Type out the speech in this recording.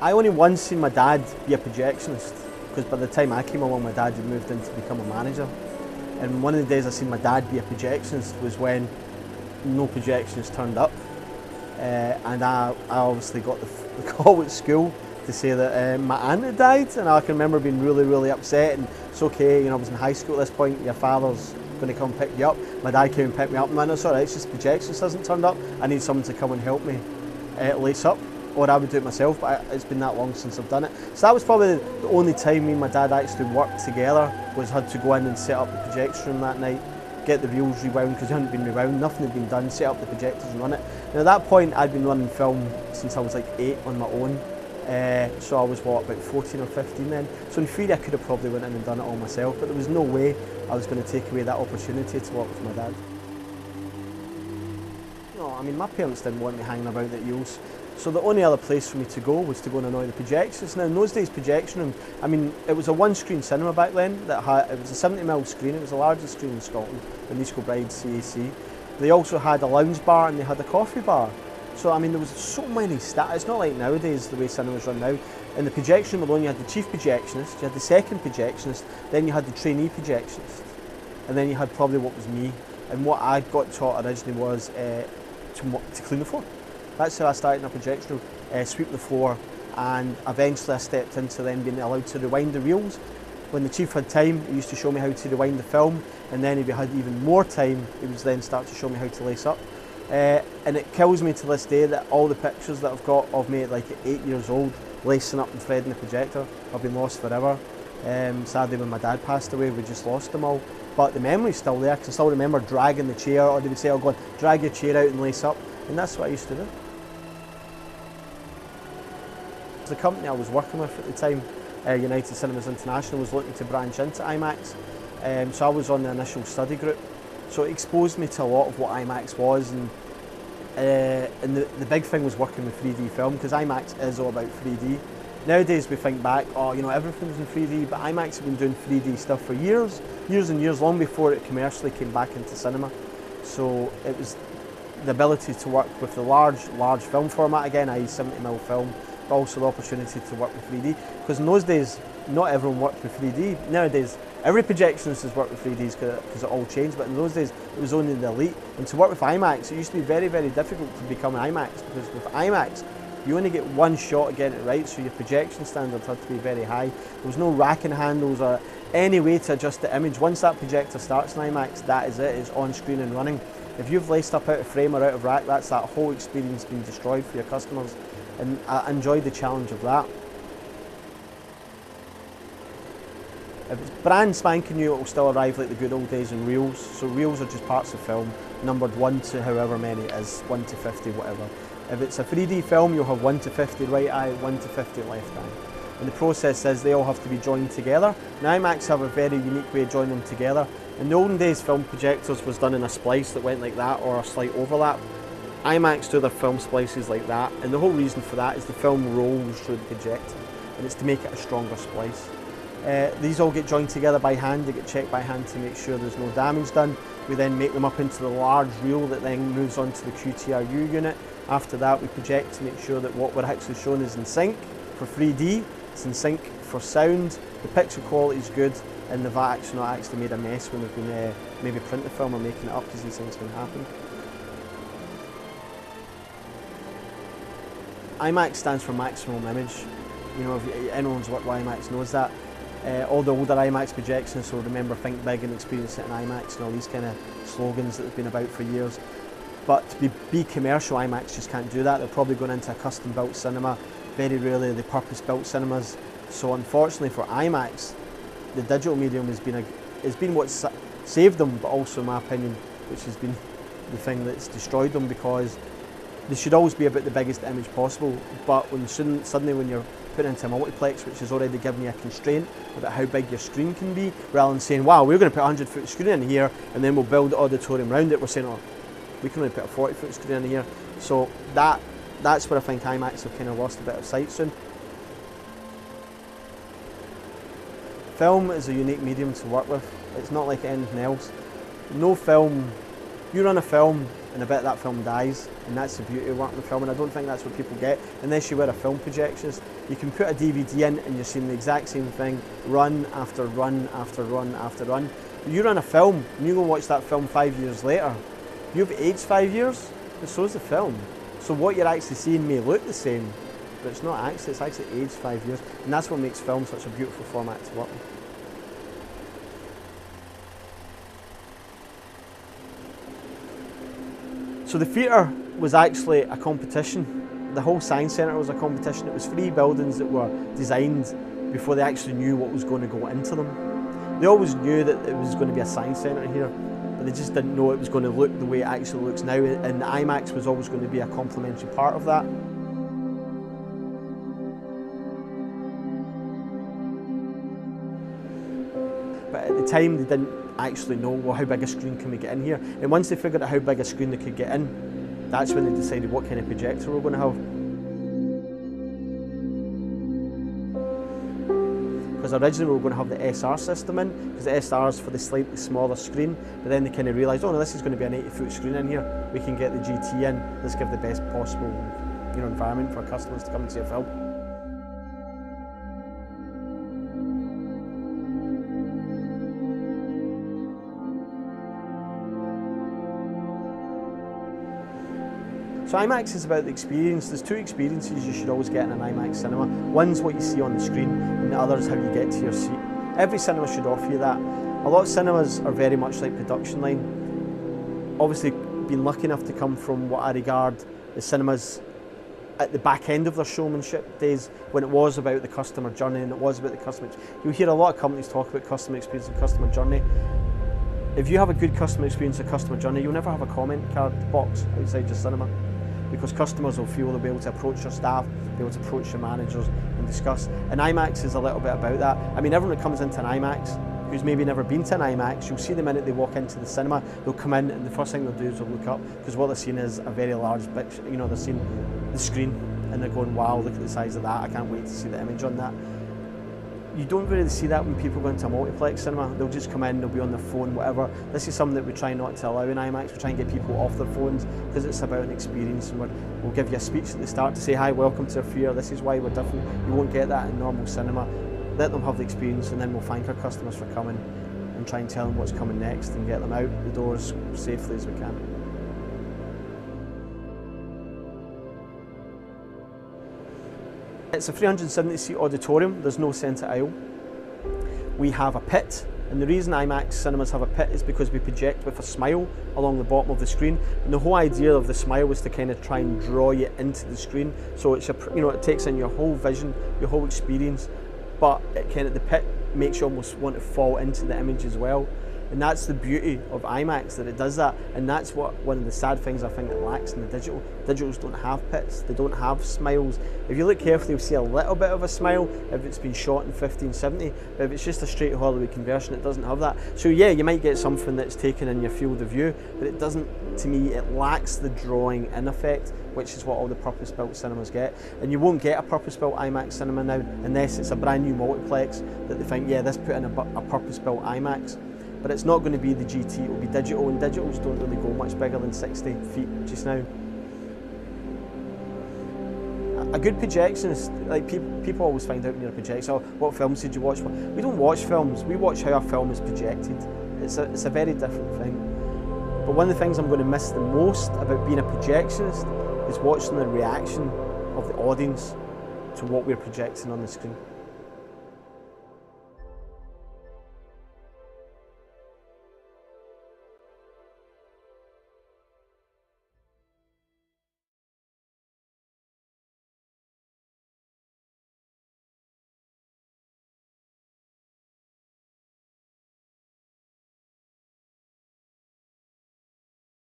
I only once seen my dad be a projectionist, because by the time I came along, my dad had moved in to become a manager. And one of the days I seen my dad be a projectionist was when no projectionist turned up. And I obviously got the call at school to say that my aunt had died, and I can remember being really, really upset. And it's okay, you know, I was in high school at this point, your father's going to come pick you up. My dad came and picked me up, and I went, it's alright, it's just the projectionist hasn't turned up. I need someone to come and help me lace up, or I would do it myself, but it's been that long since I've done it. So that was probably the only time me and my dad actually worked together, was had to go in and set up the projection room that night, get the reels rewound, because they hadn't been rewound, nothing had been done, set up the projectors and run it. And at that point I'd been running film since I was like 8 on my own, so I was what, about 14 or 15 then. So in theory I could have probably went in and done it all myself, but there was no way I was going to take away that opportunity to work with my dad. No, I mean, my parents didn't want me hanging about at Eels, so the only other place for me to go was to go and annoy the projectionists. Now in those days, projection room, I mean, it was a one-screen cinema back then. It was a 70mm screen, it was the largest screen in Scotland, the Nice Bride CAC. They also had a lounge bar and they had a coffee bar. So I mean, there was so many staff. It's not like nowadays, the way cinemas run now. In the projection room alone, you had the chief projectionist, you had the second projectionist, then you had the trainee projectionist, and then you had probably what was me. And what I got taught originally was to clean the floor. That's how I started in a projection room, sweep the floor, and eventually I stepped into then being allowed to rewind the reels. When the chief had time, he used to show me how to rewind the film, and then if he had even more time, he would then start to show me how to lace up. And it kills me to this day that all the pictures that I've got of me at like 8 years old, lacing up and threading the projector, have been lost forever. Sadly, when my dad passed away, we just lost them all. But the memory's still there. I can still remember dragging the chair, or they would say, oh God, drag your chair out and lace up. And that's what I used to do. The company I was working with at the time, United Cinemas International, was looking to branch into IMAX. So I was on the initial study group. So it exposed me to a lot of what IMAX was, and the big thing was working with 3D film, because IMAX is all about 3D. Nowadays we think back, oh, you know, everything's in 3D, but IMAX have been doing 3D stuff for years and years, long before it commercially came back into cinema. So it was the ability to work with the large film format again, i.e. 70mm film, but also the opportunity to work with 3D. Because in those days, not everyone worked with 3D. Nowadays, every projectionist has worked with 3Ds because it all changed, but in those days, it was only the elite. And to work with IMAX, it used to be very, very difficult to become an IMAX, because with IMAX, you only get one shot at getting it right, so your projection standards had to be very high. There was no racking handles or any way to adjust the image. Once that projector starts in IMAX, that is it, it's on screen and running. If you've laced up out of frame or out of rack, that's that whole experience being destroyed for your customers. And I enjoyed the challenge of that. If it's brand spanking new, it will still arrive like the good old days in reels. So reels are just parts of film, numbered 1 to however many it is, 1 to 50, whatever. If it's a 3D film, you'll have 1 to 50 right eye, 1 to 50 left eye. And the process is they all have to be joined together. Now IMAX have a very unique way of joining them together. In the olden days, film projectors was done in a splice that went like that, or a slight overlap. IMAX do their film splices like that, and the whole reason for that is the film rolls through the projector, and it's to make it a stronger splice. These all get joined together by hand, they get checked by hand to make sure there's no damage done. We then make them up into the large reel that then moves on to the QTRU unit. After that, we project to make sure that what we're actually showing is in sync for 3D, it's in sync for sound, the picture quality is good, and the VAT's not actually made a mess when we've been maybe printing the film or making it up, because these things can happen. IMAX stands for maximum image. You know, if anyone's worked with IMAX knows that. All the older IMAX projectionists will remember think big and experience it in IMAX and all these kind of slogans that have been about for years. But to be commercial, IMAX just can't do that. They're probably going into a custom built cinema. Very rarely the purpose built cinemas. So unfortunately for IMAX, the digital medium has been what saved them, but also in my opinion, which has been the thing that's destroyed them, because they should always be about the biggest image possible, but suddenly when you're put into a multiplex which has already given you a constraint about how big your screen can be, rather than saying, wow, we're going to put a 100-foot screen in here and then we'll build the auditorium around it, we're saying, oh, we can only put a 40-foot screen in here. So that's where I think IMAX have kind of lost a bit of sight soon. Film is a unique medium to work with. It's not like anything else. No film, you run a film, and a bit of that film dies, and that's the beauty of working with film, and I don't think that's what people get unless you wear a film projectionist. You can put a DVD in and you're seeing the exact same thing run after run after run after run. But you run a film and you go and watch that film 5 years later, you've aged 5 years, and so is the film. So what you're actually seeing may look the same, but it's not actually, it's actually aged 5 years, and that's what makes film such a beautiful format to work with. So the theatre was actually a competition. The whole Science Centre was a competition. It was 3 buildings that were designed before they actually knew what was going to go into them. They always knew that it was going to be a Science Centre here, but they just didn't know it was going to look the way it actually looks now, and the IMAX was always going to be a complementary part of that. But at the time they didn't actually know, well, how big a screen can we get in here? And once they figured out how big a screen they could get in, that's when they decided what kind of projector we're going to have. Because originally we were going to have the SR system in, because the SR is for the slightly smaller screen, but then they kind of realised, oh no, this is going to be an 80-foot screen in here, we can get the GT in, let's give the best possible environment for our customers to come and see a film. So IMAX is about the experience. There's 2 experiences you should always get in an IMAX cinema. One's what you see on the screen, and the other is how you get to your seat. Every cinema should offer you that. A lot of cinemas are very much like production line. Obviously, been lucky enough to come from what I regard as cinemas at the back end of their showmanship days, when it was about the customer journey and it was about the customer. You hear a lot of companies talk about customer experience and customer journey. If you have a good customer experience and customer journey, you'll never have a comment card box outside your cinema, because customers will feel they'll be able to approach your staff, be able to approach your managers and discuss. And IMAX is a little bit about that. I mean, everyone that comes into an IMAX who's maybe never been to an IMAX, you'll see the minute they walk into the cinema, they'll come in and the first thing they'll do is they'll look up, because what they're seeing is a very large picture, they're seeing the screen and they're going, wow, look at the size of that, I can't wait to see the image on that. You don't really see that when people go into a multiplex cinema. They'll just come in, they'll be on their phone, whatever. This is something that we try not to allow in IMAX. We try and get people off their phones, because it's about an experience, and we'll give you a speech at the start to say, hi, welcome to our theatre, this is why we're different. You won't get that in normal cinema. Let them have the experience, and then we'll thank our customers for coming and try and tell them what's coming next and get them out the doors safely as we can. It's a 370-seat auditorium, there's no centre aisle. We have a pit, and the reason IMAX cinemas have a pit is because we project with a smile along the bottom of the screen, and the whole idea of the smile was to kind of try and draw you into the screen, so it's it takes in your whole vision, your whole experience, but the pit makes you almost want to fall into the image as well. And that's the beauty of IMAX, that it does that, and that's one of the sad things I think that lacks in the digital. Digitals don't have pits, they don't have smiles. If you look carefully, you'll see a little bit of a smile if it's been shot in 1570, but if it's just a straight Hollywood conversion, it doesn't have that. So yeah, you might get something that's taken in your field of view, but it doesn't, to me, it lacks the drawing in effect, which is what all the purpose-built cinemas get. And you won't get a purpose-built IMAX cinema now unless it's a brand new multiplex that they think, yeah, this put in a purpose-built IMAX. But it's not going to be the GT, it will be digital, and digitals don't really go much bigger than 60 feet just now. A good projectionist, like people always find out when you're a projectionist, oh, what films did you watch? We don't watch films, we watch how a film is projected. It's a very different thing. But one of the things I'm going to miss the most about being a projectionist is watching the reaction of the audience to what we're projecting on the screen.